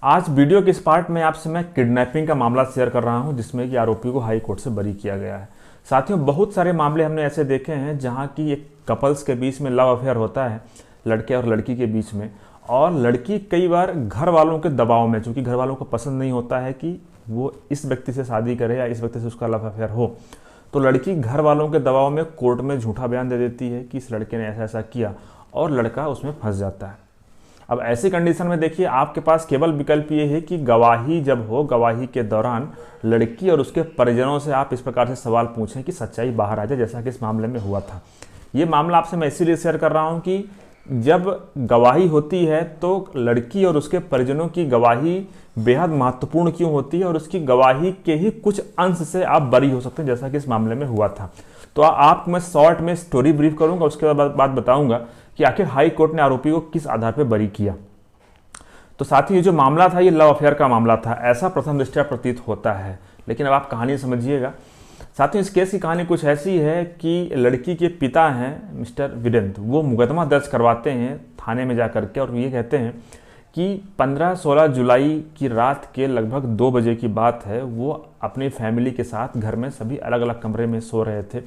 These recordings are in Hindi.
आज वीडियो के इस पार्ट में आपसे मैं किडनैपिंग का मामला शेयर कर रहा हूं, जिसमें कि आरोपी को हाई कोर्ट से बरी किया गया है। साथियों, बहुत सारे मामले हमने ऐसे देखे हैं जहां की एक कपल्स के बीच में लव अफेयर होता है, लड़के और लड़की के बीच में, और लड़की कई बार घर वालों के दबाव में, चूंकि घर वालों को पसंद नहीं होता है कि वो इस व्यक्ति से शादी करे या इस व्यक्ति से उसका लव अफेयर हो, तो लड़की घर वालों के दबाव में कोर्ट में झूठा बयान दे देती है कि इस लड़के ने ऐसा ऐसा किया, और लड़का उसमें फंस जाता है। अब ऐसी कंडीशन में देखिए, आपके पास केवल विकल्प ये है कि गवाही जब हो, गवाही के दौरान लड़की और उसके परिजनों से आप इस प्रकार से सवाल पूछें कि सच्चाई बाहर आ जाए, जैसा कि इस मामले में हुआ था। ये मामला आपसे मैं इसीलिए शेयर कर रहा हूँ कि जब गवाही होती है तो लड़की और उसके परिजनों की गवाही बेहद महत्वपूर्ण क्यों होती है, और उसकी गवाही के ही कुछ अंश से आप बरी हो सकते हैं, जैसा कि इस मामले में हुआ था। तो आप मैं शॉर्ट में स्टोरी ब्रीफ करूंगा, उसके बाद बताऊंगा कि आखिर हाई कोर्ट ने आरोपी को किस आधार पर बरी किया। तो साथ ही ये जो मामला था, ये लव अफेयर का मामला था, ऐसा प्रथम दृष्टया प्रतीत होता है, लेकिन अब आप कहानी समझिएगा। साथियों, इस केस की कहानी कुछ ऐसी है कि लड़की के पिता हैं मिस्टर वीरेंद्र, वो मुकदमा दर्ज करवाते हैं थाने में जा करके, और ये कहते हैं कि 15-16 जुलाई की रात के लगभग 2 बजे की बात है। वो अपनी फैमिली के साथ घर में सभी अलग अलग कमरे में सो रहे थे।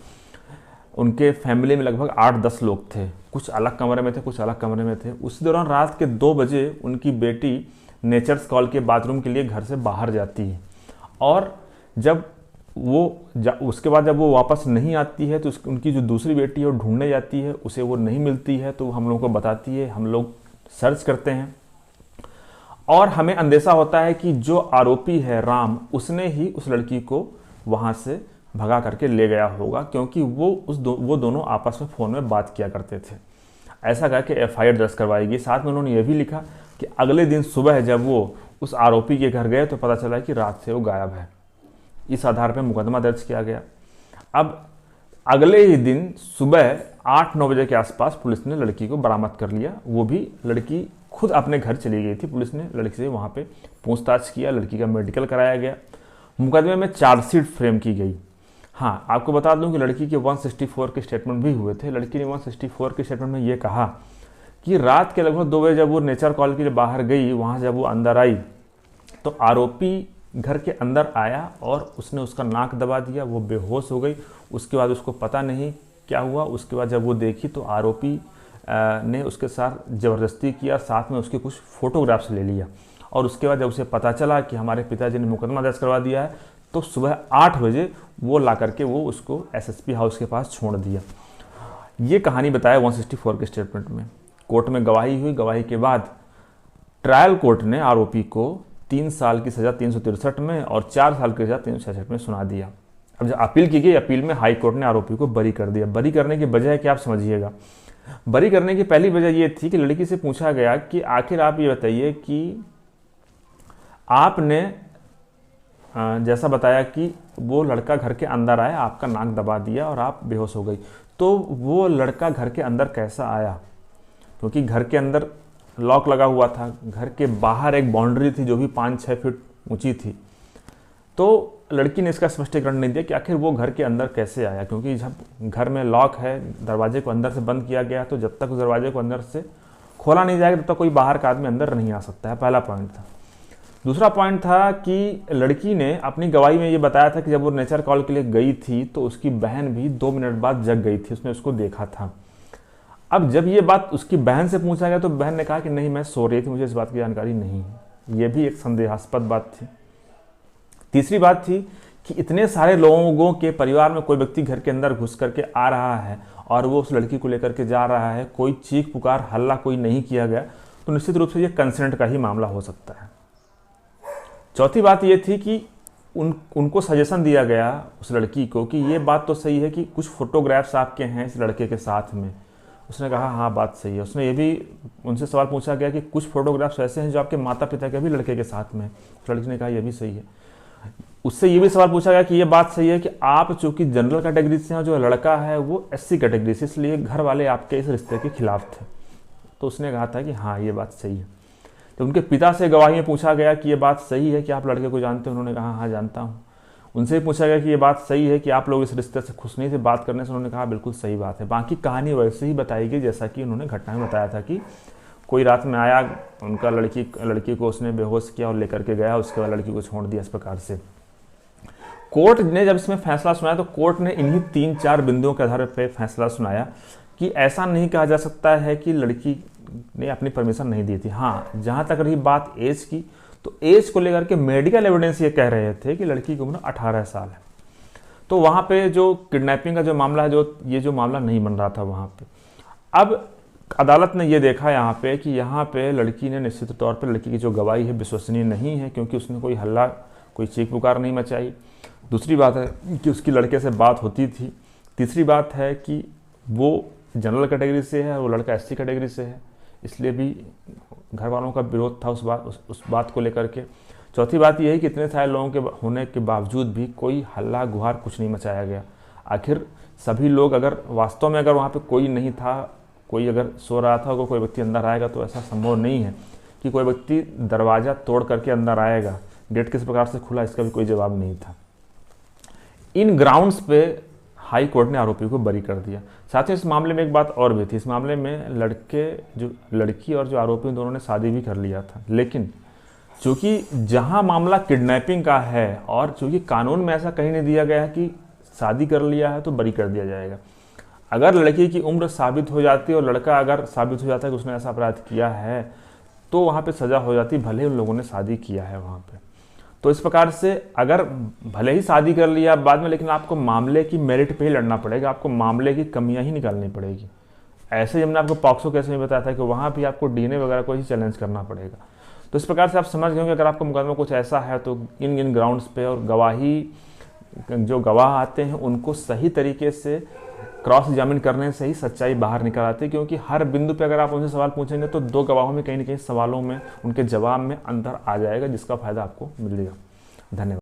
उनके फैमिली में लगभग 8-10 लोग थे, कुछ अलग कमरे में थे, कुछ अलग कमरे में थे। उसी दौरान रात के 2 बजे उनकी बेटी नेचर्स कॉल के बाथरूम के लिए घर से बाहर जाती है, और जब उसके बाद जब वो वापस नहीं आती है तो उनकी जो दूसरी बेटी है वो ढूंढने जाती है, उसे वो नहीं मिलती है, तो हम लोगों को बताती है। हम लोग सर्च करते हैं और हमें अंदेशा होता है कि जो आरोपी है राम, उसने ही उस लड़की को वहाँ से भगा करके ले गया होगा, क्योंकि वो दोनों आपस में फ़ोन में बात किया करते थे। ऐसा कह के FIR दर्ज करवाई गई। साथ में उन्होंने ये भी लिखा कि अगले दिन सुबह जब वो उस आरोपी के घर गए तो पता चला कि रात से वो गायब है। इस आधार पर मुकदमा दर्ज किया गया। अब अगले ही दिन सुबह 8-9 बजे के आसपास पुलिस ने लड़की को बरामद कर लिया। वो भी लड़की खुद अपने घर चली गई थी। पुलिस ने लड़की से वहाँ पे पूछताछ किया, लड़की का मेडिकल कराया गया। मुकदमे में चार्जशीट फ्रेम की गई। हाँ, आपको बता दूं कि लड़की के 164 के स्टेटमेंट भी हुए थे। लड़की ने 164 के स्टेटमेंट में ये कहा कि रात के लगभग 2 बजे जब वो नेचर कॉल के लिए बाहर गई, वहाँ जब वो अंदर आई तो आरोपी घर के अंदर आया और उसने उसका नाक दबा दिया। वो बेहोश हो गई। उसके बाद उसको पता नहीं क्या हुआ। उसके बाद जब वो देखी तो आरोपी ने उसके साथ ज़बरदस्ती किया, साथ में उसके कुछ फ़ोटोग्राफ्स ले लिया। और उसके बाद जब उसे पता चला कि हमारे पिताजी ने मुकदमा दर्ज करवा दिया है, तो सुबह 8 बजे वो ला करके वो उसको SSP हाउस के पास छोड़ दिया। ये कहानी बताया 164 के स्टेटमेंट में। कोर्ट में गवाही हुई। गवाही के बाद ट्रायल कोर्ट ने आरोपी को 3 साल की सज़ा 363 में और 4 साल की सज़ा 366 में सुना दिया। अब जब अपील की गई, अपील में हाई कोर्ट ने आरोपी को बरी कर दिया। बरी करने की वजह है कि आप समझिएगा। बरी करने की पहली वजह ये थी कि लड़की से पूछा गया कि आखिर आप ये बताइए कि आपने जैसा बताया कि वो लड़का घर के अंदर आया, आपका नाक दबा दिया और आप बेहोश हो गई, तो वो लड़का घर के अंदर कैसा आया? क्योंकि घर के अंदर लॉक लगा हुआ था, घर के बाहर एक बाउंड्री थी जो भी 5-6 फीट ऊंची थी। तो लड़की ने इसका स्पष्टीकरण नहीं दिया कि आखिर वो घर के अंदर कैसे आया, क्योंकि जब घर में लॉक है, दरवाजे को अंदर से बंद किया गया, तो जब तक उस दरवाजे को अंदर से खोला नहीं जाएगा तब तक कोई बाहर का आदमी अंदर नहीं आ सकता है। पहला पॉइंट था। दूसरा पॉइंट था कि लड़की ने अपनी गवाही में ये बताया था कि जब वो नेचर कॉल के लिए गई थी तो उसकी बहन भी 2 मिनट बाद जग गई थी, उसने उसको देखा था। अब जब ये बात उसकी बहन से पूछा गया तो बहन ने कहा कि नहीं, मैं सो रही थी, मुझे इस बात की जानकारी नहीं है। ये भी एक संदेहास्पद बात थी। तीसरी बात थी कि इतने सारे लोगों के परिवार में कोई व्यक्ति घर के अंदर घुस करके आ रहा है और वो उस लड़की को लेकर के जा रहा है, कोई चीख पुकार हल्ला कोई नहीं किया गया, तो निश्चित रूप से ये कंसेंट का ही मामला हो सकता है। चौथी बात ये थी कि उनको सजेशन दिया गया उस लड़की को कि ये बात तो सही है कि कुछ फोटोग्राफ्स आपके हैं इस लड़के के साथ में। उसने कहा हाँ, बात सही है। उसने ये भी उनसे सवाल पूछा गया कि कुछ फोटोग्राफ्स ऐसे हैं जो आपके माता पिता के भी लड़के के साथ में। उस लड़की ने कहा ये भी सही है। उससे ये भी सवाल पूछा गया कि ये बात सही है कि आप चूंकि जनरल कैटेगरी से हैं, जो लड़का है वो SC कैटेगरी से, इसलिए घर वाले आपके इस रिश्ते के खिलाफ थे। तो उसने कहा था कि हाँ, ये बात सही है। तो उनके पिता से गवाही में पूछा गया कि ये बात सही है कि आप लड़के को जानते हैं? उन्होंने कहा हाँ, जानता हूँ। उनसे पूछा गया कि ये बात सही है कि आप लोग इस रिश्ते से खुश नहीं थे? बात करने से उन्होंने कहा बिल्कुल सही बात है। बाकी कहानी वैसे ही बताई गई जैसा कि उन्होंने घटना में बताया था कि कोई रात में आया, उनका लड़की को उसने बेहोश किया और लेकर के गया, उसके बाद लड़की को छोड़ दिया। इस प्रकार से कोर्ट ने जब इसमें फैसला सुनाया तो कोर्ट ने इन्हीं 3-4 बिंदुओं के आधार पर फैसला सुनाया कि ऐसा नहीं कहा जा सकता है कि लड़की ने अपनी परमिशन नहीं दी थी। हाँ, जहाँ तक रही बात एज की, तो एज को लेकर के मेडिकल एविडेंस ये कह रहे थे कि लड़की की उम्र 18 साल है। तो वहाँ पे जो किडनैपिंग का जो मामला है, ये जो मामला नहीं बन रहा था वहाँ पे। अब अदालत ने ये देखा यहाँ पे कि यहाँ पे लड़की ने निश्चित तौर पर लड़की की जो गवाही है विश्वसनीय नहीं है, क्योंकि उसने कोई हल्ला, कोई चीख पुकार नहीं मचाई। दूसरी बात है कि उसकी लड़के से बात होती थी। तीसरी बात है कि वो जनरल कैटेगरी से है, वो लड़का एससी कैटेगरी से है, इसलिए भी घर वालों का विरोध था उस बात को लेकर के। चौथी बात यह है कि इतने सारे लोगों के होने के बावजूद भी कोई हल्ला गुहार कुछ नहीं मचाया गया। आखिर सभी लोग, अगर वास्तव में अगर वहाँ पे कोई नहीं था, कोई अगर सो रहा था, अगर कोई व्यक्ति अंदर आएगा तो ऐसा संभव नहीं है कि कोई व्यक्ति दरवाज़ा तोड़ करके अंदर आएगा। गेट किस प्रकार से खुला, इसका भी कोई जवाब नहीं था। इन ग्राउंड्स पे हाई कोर्ट ने आरोपी को बरी कर दिया। साथ ही इस मामले में एक बात और भी थी। इस मामले में लड़की और जो आरोपी दोनों ने शादी भी कर लिया था, लेकिन चूंकि जहां मामला किडनैपिंग का है और चूंकि कानून में ऐसा कहीं नहीं दिया गया है कि शादी कर लिया है तो बरी कर दिया जाएगा। अगर लड़की की उम्र साबित हो जाती है और लड़का अगर साबित हो जाता है कि उसने ऐसा अपराध किया है तो वहाँ पे सज़ा हो जाती, भले उन लोगों ने शादी किया है वहाँ पे। तो इस प्रकार से अगर भले ही शादी कर लिया बाद में, लेकिन आपको मामले की मेरिट पे ही लड़ना पड़ेगा, आपको मामले की कमियां ही निकालनी पड़ेगी। ऐसे हमने आपको पॉक्सो केस में बताया था कि वहाँ भी आपको डीएनए वगैरह को ही चैलेंज करना पड़ेगा। तो इस प्रकार से आप समझ गए कि अगर आपका मुकदमा कुछ ऐसा है तो इन ग्राउंड्स पे और जो गवाह आते हैं उनको सही तरीके से क्रॉस एग्जामिन करने से ही सच्चाई बाहर निकल आती है। क्योंकि हर बिंदु पे अगर आप उनसे सवाल पूछेंगे तो 2 गवाहों में कहीं ना कहीं सवालों में, उनके जवाब में अंतर आ जाएगा, जिसका फायदा आपको मिलेगा। धन्यवाद।